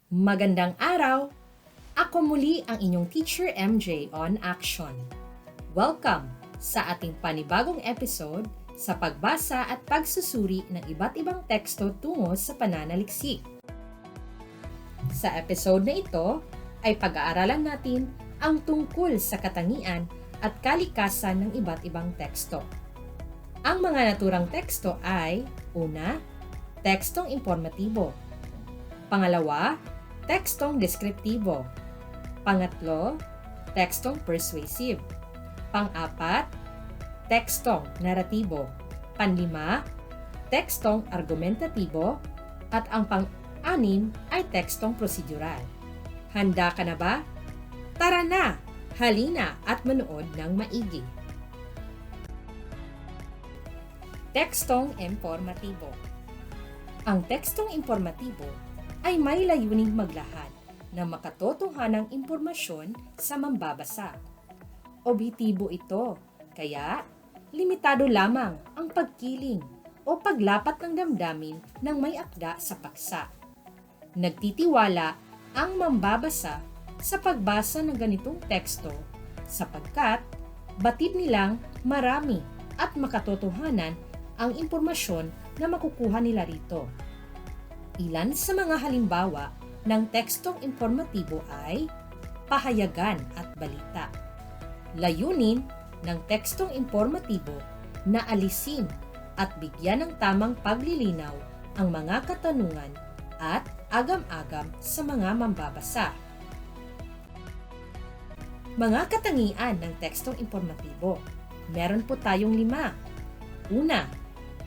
Magandang araw! Ako muli ang inyong Teacher MJ on Action. Welcome sa ating panibagong episode sa pagbasa at pagsusuri ng iba't ibang teksto tungo sa pananaliksik. Sa episode na ito ay pag-aaralan natin ang tungkol sa katangian at kalikasan ng iba't ibang teksto. Ang mga naturang teksto ay: una, tekstong informatibo; pangalawa, tekstong deskriptibo; pangatlo, tekstong persuasive; pang-apat, tekstong naratibo; panlima, tekstong argumentatibo; at ang pang-anim ay tekstong prosedural. Handa ka na ba? Tara na! Halina at manood ng maigi. Tekstong informatibo. Ang tekstong informatibo ay may layuning maglahad ng makatotohanang impormasyon sa mambabasa. Objektibo ito, kaya limitado lamang ang pagkiling o paglapat ng damdamin ng may akda sa paksa. Nagtitiwala ang mambabasa sa pagbasa ng ganitong teksto sapagkat batid nilang marami at makatotohanan ang impormasyon na makukuha nila rito. Ilan sa mga halimbawa ng tekstong informatibo ay pahayagan at balita. Layunin ng tekstong informatibo na alisin at bigyan ng tamang paglilinaw ang mga katanungan at agam-agam sa mga mambabasa. Mga katangian ng tekstong informatibo. Meron po tayong 5. Una,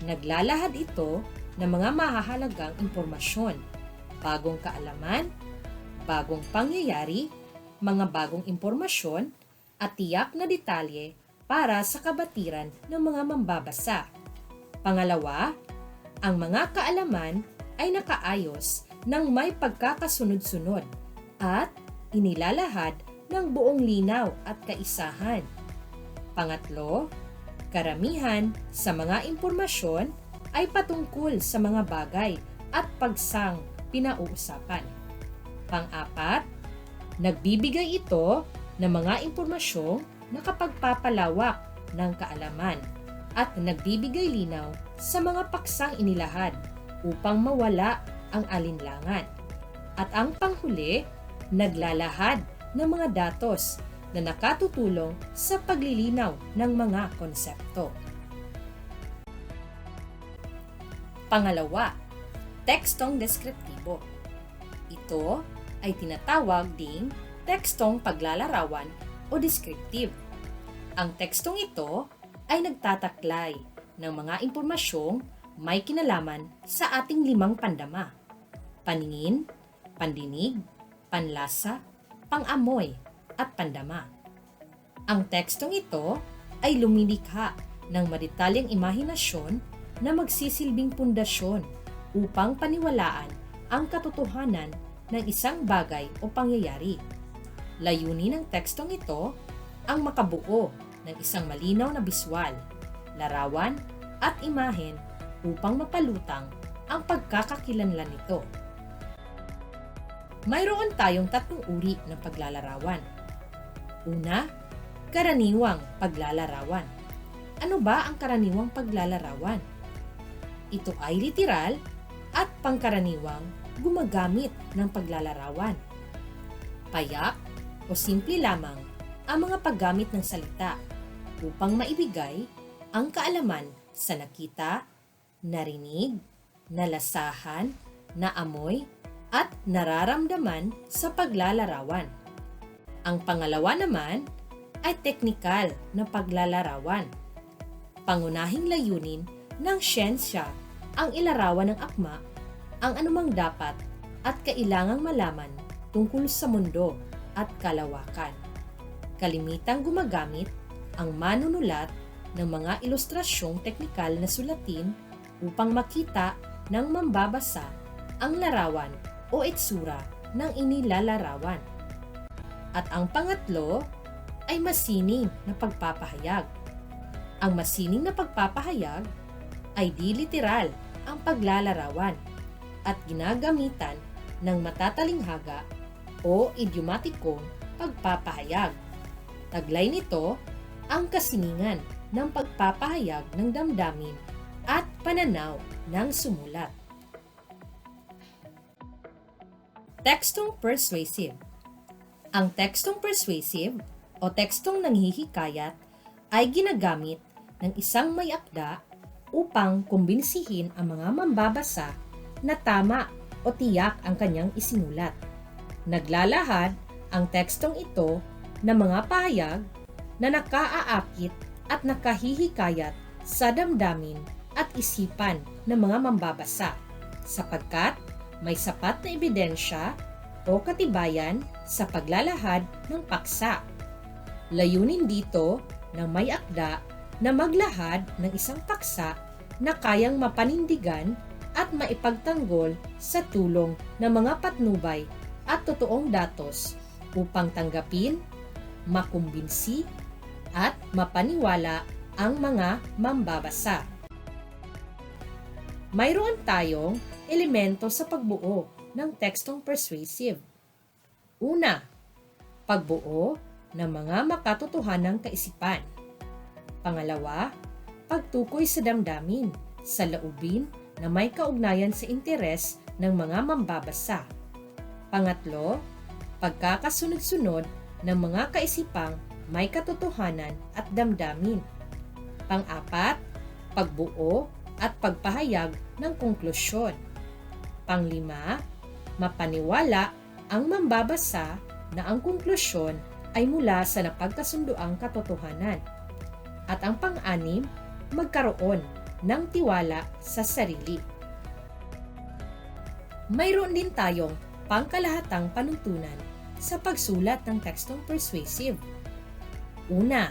naglalahad ito ng mga mahahalagang impormasyon, bagong kaalaman, bagong pangyayari, mga bagong impormasyon, at tiyak na detalye para sa kabatiran ng mga mambabasa. Pangalawa, ang mga kaalaman ay nakaayos ng may pagkakasunod-sunod at inilalahad ng buong linaw at kaisahan. Pangatlo, karamihan sa mga impormasyon ay patungkol sa mga bagay at pagsang pinauusapan. Pang-apat, nagbibigay ito ng mga impormasyong nakapagpapalawak ng kaalaman at nagbibigay linaw sa mga paksang inilahad upang mawala ang alinlangan. At ang panghuli, naglalahad ng mga datos na nakatutulong sa paglilinaw ng mga konsepto. Pangalawa, tekstong deskriptibo. Ito ay tinatawag ding tekstong paglalarawan o descriptive. Ang tekstong ito ay nagtataklay ng mga impormasyong may kinalaman sa ating 5 pandama: paningin, pandinig, panlasa, pangamoy, at pandama. Ang tekstong ito ay lumilikha ng madetalyeng imahinasyon na magsisilbing pundasyon upang paniwalaan ang katotohanan ng isang bagay o pangyayari. Layunin ng tekstong ito ang makabuo ng isang malinaw na biswal, larawan at imahen upang mapalutang ang pagkakakilanlan nito. Mayroon tayong 3 uri ng paglalarawan. Una, karaniwang paglalarawan. Ano ba ang karaniwang paglalarawan? Ito ay literal at pangkaraniwang gumagamit ng paglalarawan. Payak o simple lamang ang mga paggamit ng salita upang maibigay ang kaalaman sa nakita, narinig, nalasahan, naamoy, at nararamdaman sa paglalarawan. Ang pangalawa naman ay teknikal na paglalarawan. Pangunahing layunin ng siyensya ang ilarawan ng akma ang anumang dapat at kailangang malaman tungkol sa mundo at kalawakan. Kalimitang gumagamit ang manunulat ng mga ilustrasyong teknikal na sulatin upang makita ng mambabasa ang larawan o itsura ng inilalarawan. At ang pangatlo ay masining na pagpapahayag. Ang masining na pagpapahayag ay di literal ang paglalarawan at ginagamitan ng matatalinghaga o idiomatikong pagpapahayag. Taglay nito ang kasiningan ng pagpapahayag ng damdamin at pananaw ng sumulat. Tekstong persuasive. Ang tekstong persuasive o tekstong nanghihikayat ay ginagamit ng isang may akda upang kumbinsihin ang mga mambabasa na tama o tiyak ang kanyang isinulat. Naglalahad ang tekstong ito ng mga pahayag na nakaaakit at nakahihikayat sa damdamin at isipan ng mga mambabasa sapagkat may sapat na ebidensya o katibayan sa paglalahad ng paksa. Layunin dito ng may akda na maglahad ng isang paksa na kayang mapanindigan at maipagtanggol sa tulong ng mga patnubay at totoong datos upang tanggapin, makumbinsi, at mapaniwala ang mga mambabasa. Mayroon tayong elemento sa pagbuo ng tekstong persuasive. Una, pagbuo ng mga makatotohanang kaisipan. Pangalawa, pagtukoy sa damdamin, sa laubin na may kaugnayan sa interes ng mga mambabasa. Pangatlo, pagkakasunod-sunod ng mga kaisipang may katotohanan at damdamin. Pang-apat, pagbuo at pagpahayag ng konklusyon. Panglima, mapaniwala ang mambabasa na ang konklusyon ay mula sa napagkasunduang katotohanan. At ang pang-anim, magkaroon ng tiwala sa sarili. Mayroon din tayong pangkalahatang panuntunan sa pagsulat ng tekstong persuasive. Una,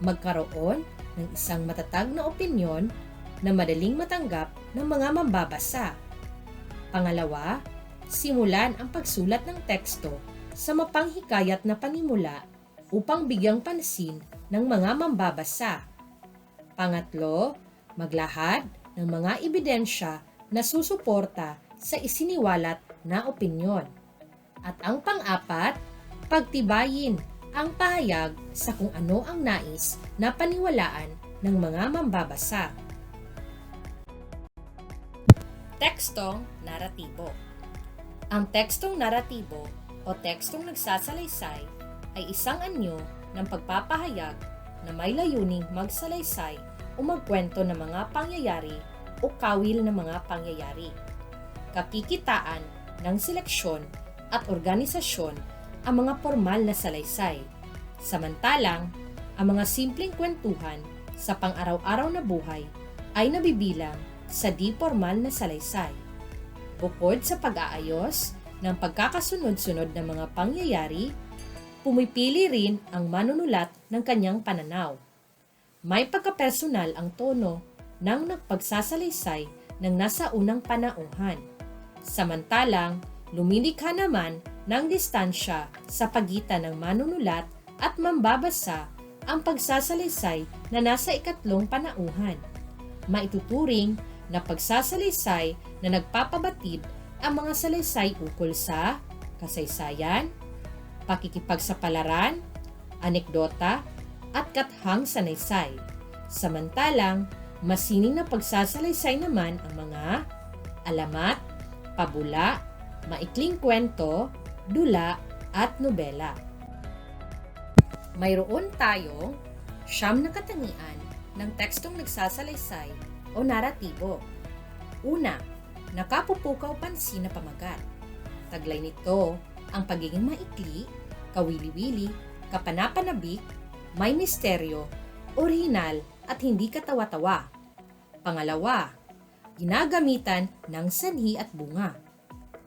magkaroon ng isang matatag na opinyon na madaling matanggap ng mga mambabasa. Pangalawa, simulan ang pagsulat ng teksto sa mapanghikayat na panimula upang bigyang pansin ng mga mambabasa. Pangatlo, maglahad ng mga ebidensya na susuporta sa isiniwalat na opinyon. At ang pang-apat, pagtibayin ang pahayag sa kung ano ang nais na paniwalaan ng mga mambabasa. Tekstong naratibo. Ang tekstong naratibo o tekstong nagsasalaysay ay isang anyo ng pagpapahayag na may layuning magsalaysay o magkwento ng mga pangyayari o kawil ng mga pangyayari. Kakikitaan ng seleksyon at organisasyon ang mga formal na salaysay. Samantalang, ang mga simpleng kwentuhan sa pang-araw-araw na buhay ay nabibilang sa di-formal na salaysay. Bukod sa pag-aayos ng pagkakasunod-sunod ng mga pangyayari, pumipili rin ang manunulat ng kanyang pananaw. May pagkapersonal ang tono ng nagpagsasalaysay ng nasa unang panauhan. Samantalang, lumilikha naman ng distansya sa pagitan ng manunulat at mambabasa ang pagsasalaysay na nasa ikatlong panauhan. Maituturing na pagsasalaysay na nagpapabatid ang mga salaysay ukol sa kasaysayan, pakikipagsapalaran, anekdota, at kathang sanaysay. Samantalang, masining na pagsasalaysay naman ang mga alamat, pabula, maikling kwento, dula, at nobela. Mayroon tayong 9 na katangian ng tekstong nagsasalaysay o naratibo. Una, nakapupukaw pansin na pamagat. Taglay nito ang pagiging maikli, kawili-wili, kapanapanabik, may misteryo, orihinal at hindi katawa-tawa. Pangalawa, ginagamitan ng sanhi at bunga.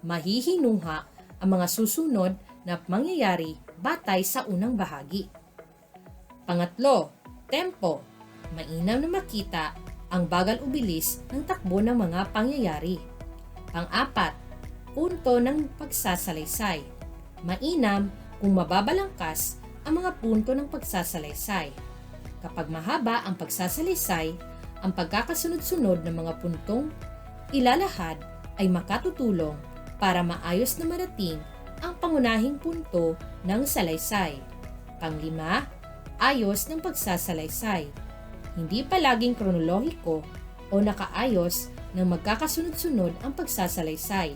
Mahihinuha ang mga susunod na mangyayari batay sa unang bahagi. Pangatlo, tempo. Mainam na makita ang bagal o bilis ng takbo ng mga pangyayari. Pang-apat, punto ng pagsasalaysay. Mainam kung mababalangkas ang mga punto ng pagsasalaysay. Kapag mahaba ang pagsasalaysay, ang pagkakasunod-sunod ng mga puntong ilalahad ay makatutulong para maayos na marating ang pangunahing punto ng salaysay. Panglima, ayos ng pagsasalaysay. Hindi palaging kronolohiko o nakaayos ng magkakasunod-sunod ang pagsasalaysay.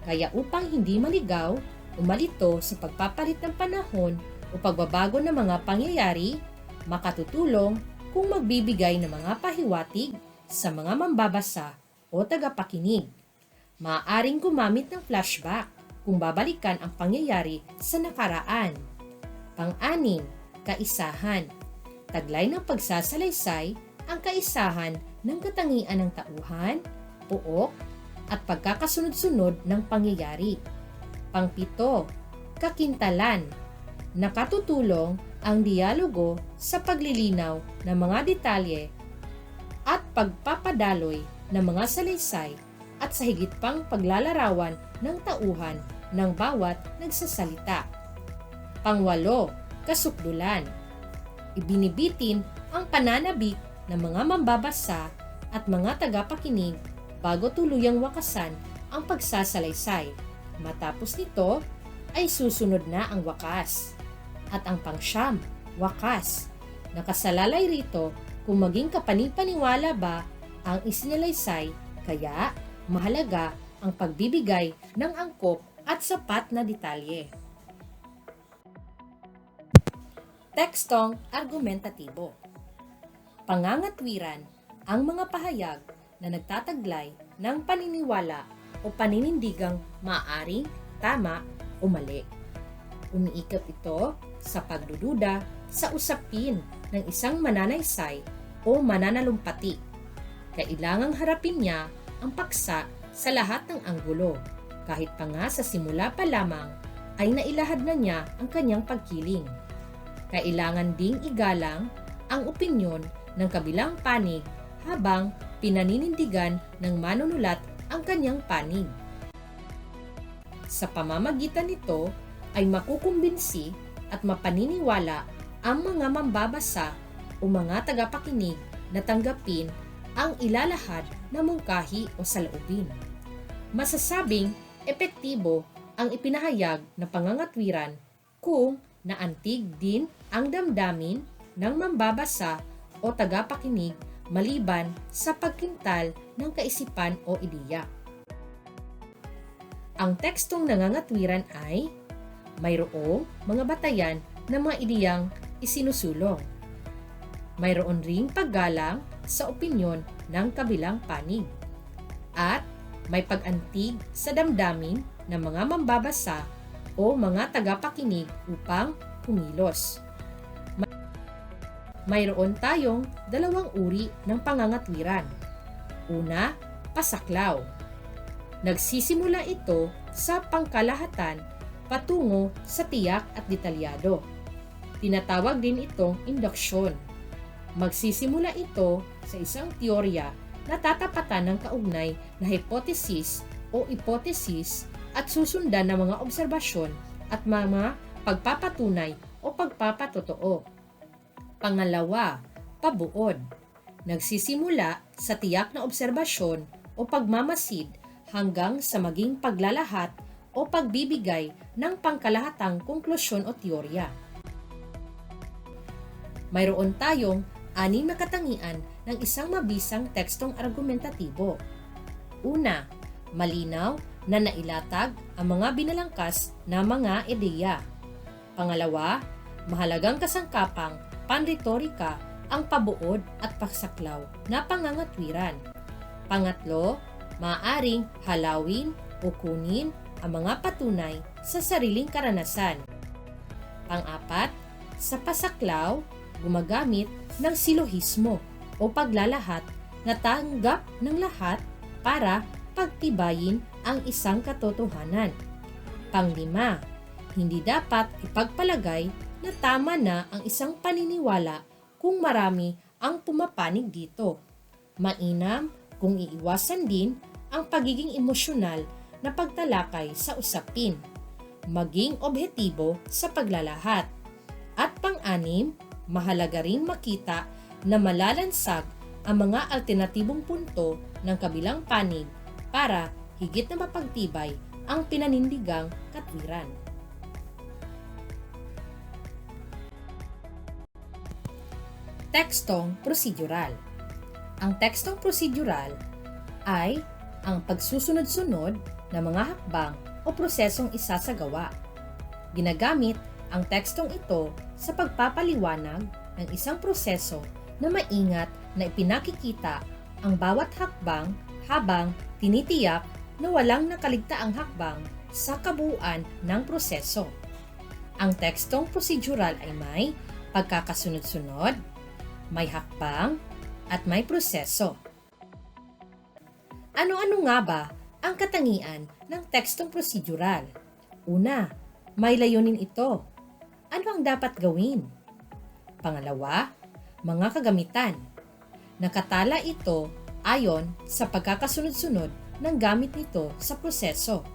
Kaya upang hindi maligaw o malito sa pagpapalit ng panahon o pagbabago ng mga pangyayari, makatutulong kung magbibigay ng mga pahiwatig sa mga mambabasa o tagapakinig. Maaaring gumamit ng flashback kung babalikan ang pangyayari sa nakaraan. Pang-anim, kaisahan. Taglay ng pagsasalaysay ang kaisahan ng katangian ng tauhan, puok, at pagkakasunod-sunod ng pangyayari. Pang-pito, kakintalan. Nakatutulong ang dialogo sa paglilinaw ng mga detalye at pagpapadaloy ng mga salaysay at sa higit pang paglalarawan ng tauhan ng bawat nagsasalita. Pangwalo, kasukdulan. Ibinibitin ang pananabik ng mga mambabasa at mga tagapakinig bago tuluyang wakasan ang pagsasalaysay. Matapos nito ay susunod na ang wakas. At ang pangsyam, wakas. Nakasalalay rito kung maging kapanipaniwala ba ang isinalaysay, kaya mahalaga ang pagbibigay ng angkop at sapat na detalye. Tekstong argumentatibo. Pangangatwiran ang mga pahayag na nagtataglay ng paniniwala o paninindigang maaaring tama o mali. Umiikot ito sa pagdududa sa usapin ng isang mananaysay o mananalumpati. Kailangang harapin niya ang paksa sa lahat ng anggulo, kahit pa nga sa simula pa lamang ay nailahad na niya ang kanyang pagkiling. Kailangan ding igalang ang opinyon ng kabilang panig habang pinaninindigan ng manunulat ang kanyang panig. Sa pamamagitan nito ay makukumbinsi at mapaniniwala ang mga mambabasa o mga tagapakinig na tanggapin ang ilalahad na mungkahi o saloobin. Masasabing epektibo ang ipinahayag na pangangatwiran kung naantig din ang damdamin ng mambabasa o tagapakinig maliban sa pagkintal ng kaisipan o ideya. Ang tekstong nangangatwiran ay mayroong mga batayan ng mga ideyang isinusulong. Mayroon ring paggalang sa opinyon ng kabilang panig. At may pag-antig sa damdamin ng mga mambabasa o mga tagapakinig upang kumilos. Mayroon tayong dalawang uri ng pangangatwiran. Una, pasaklaw. Nagsisimula ito sa pangkalahatan patungo sa tiyak at detalyado. Tinatawag din itong induksyon. Magsisimula ito sa isang teorya na tatapatan ng kaugnay na hypothesis o ipotesis at susundan ng mga obserbasyon at mga pagpapatunay o pagpapatotoo. Pangalawa, pabuod. Nagsisimula sa tiyak na obserbasyon o pagmamasid hanggang sa maging paglalahat o pagbibigay ng pangkalahatang konklusyon o teorya. Mayroon tayong 6 na katangian ng isang mabisang tekstong argumentatibo. Una, malinaw na nailatag ang mga binalangkas na mga ideya. Pangalawa, mahalagang kasangkapang panretorika ang pabuod at pagsaklaw na pangangatwiran. Pangatlo, maaaring halawin o kunin ang mga patunay sa sariling karanasan. Pang-apat, sa pasaklaw, gumagamit ng silohismo o paglalahat na tanggap ng lahat para pagtibayin ang isang katotohanan. Pang-lima, hindi dapat ipagpalagay na tama na ang isang paniniwala kung marami ang pumapanig dito. Mainam kung iiwasan din ang pagiging emosyonal na pagtalakay sa usapin, maging objektibo sa paglalahat. At pang-anim, mahalaga rin makita na malalansag ang mga alternatibong punto ng kabilang panig para higit na mapagtibay ang pinanindigang katwiran. Tekstong prosedural. Ang tekstong prosedural ay ang pagsusunod-sunod ng mga hakbang o prosesong isasagawa. Ginagamit ang tekstong ito sa pagpapaliwanag ng isang proseso na maingat na ipinakikita ang bawat hakbang habang tinitiyak na walang nakaligtaang hakbang sa kabuuan ng proseso. Ang tekstong prosedural ay may pagkakasunod-sunod, may hakbang, at may proseso. Ano-ano nga ba ang katangian ng tekstong prosedural? Una, may layunin ito. Ano ang dapat gawin? Pangalawa, mga kagamitan. Nakatala ito ayon sa pagkakasunod-sunod ng gamit nito sa proseso.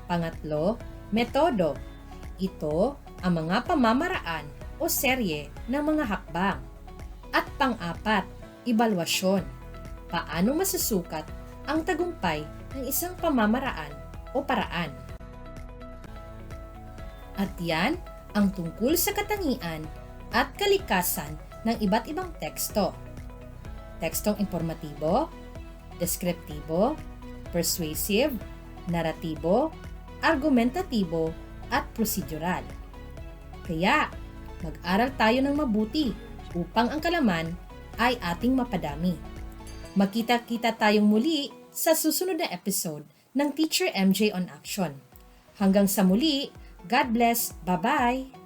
Pangatlo, metodo. Ito ang mga pamamaraan o serye ng mga hakbang. At pang-apat, ebalwasyon. Paano masusukat ang tagumpay ng isang pamamaraan o paraan? At yan ang tungkol sa katangian at kalikasan ng iba't ibang teksto. Tekstong informatibo, deskriptibo, persuasive, naratibo, argumentatibo, at prosedural. Kaya, mag-aral tayo ng mabuti upang ang kalaman ay ating mapadami. Makita-kita tayong muli sa susunod na episode ng Teacher MJ on Action. Hanggang sa muli, God bless, bye-bye!